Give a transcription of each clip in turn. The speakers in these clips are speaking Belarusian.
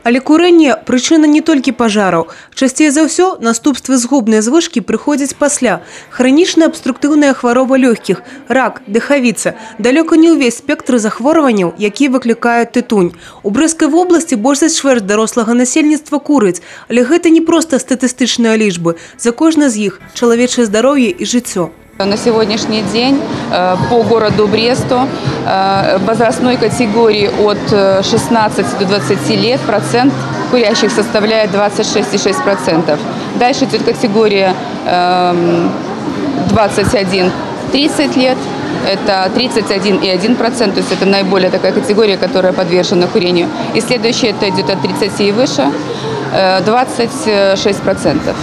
Але курэнне – прычына не толькі пажараў. Часцей за ўсё наступствы згубнай звышкі прыходзяць пасля. Хранічная абструктыўная хвароба лёгкіх, рак, дыхавіца. Далёка не ўвесь спектр захворванняў, які выклікаюць тытунь. У Брэскай вобласці больш за чвэрць дарослага насельніцтва курыць. Але гэта не проста статыстычныя лічбы. За кожна з іх – чалавечае здароўе і жыццё. На сегодняшний день по городу Бресту возрастной категории от 16 до 20 лет процент курящих составляет 26,6%. Дальше идет категория 21-30 лет. Это 31,1%, то есть это наиболее такая категория, которая подвержена курению. И следующее это идет от 30 и выше, 26%.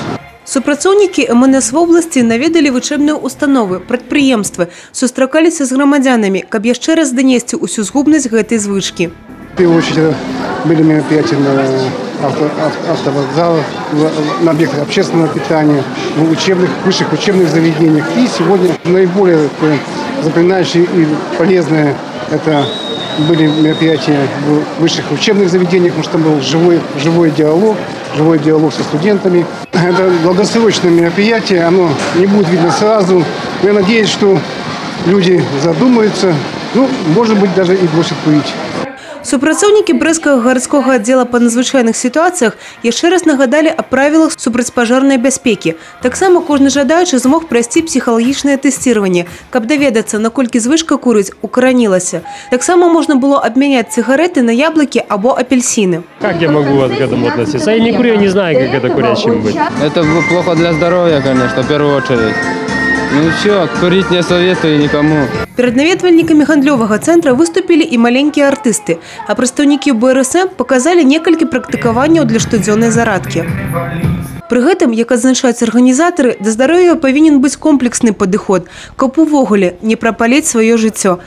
Супрацоўнікі МНС вобласці наведалі вучэбныя установы, прадпрыемствы, сустракаліся з грамадзянамі, каб яшчэ раз данесці ўсю згубнасць гэтай звычкі. В первую очередь были мероприятия на автовокзалах, на объектах общественного питания, в высших учебных заведениях. И сегодня наиболее запоминающие и полезные это были мероприятия в высших учебных заведениях, потому что там был живой диалог со студентами. Это долгосрочное мероприятие, оно не будет видно сразу. Но я надеюсь, что люди задумаются, ну, может быть, даже и бросят курить. Супрацоўнікі Брэскага гарадскога аддзела па надзвычайных сітуацыях яшчэ раз нагадалі аб правілах супрацьпажарнай бяспекі. Таксама кожны жадаючы змог прайсці псіхалагічнае тэсціраванне, каб даведацца, наколькі звычка курыць укаранілася. Таксама можна было абмяняць цыгареты на яблыкі або апельсины. Как я могу к этому относиться? Я не курю, я не знаю, как это курящим быть. Это плохо для здоровья, конечно, в первую очередь. Ну все, курить не советую никому. Перад наведвальнікамі гандлёвага цэнтра выступілі і маленькія артысты, а прадстаўнікі БРСМ паказалі некалькі практыкаванняў для штодзённай зарадкі. Пры гэтым, як адзначаюць арганізатары, да здароўя павінен быць комплексны падыход, каб увогуле не прапаліць сваё жыццё.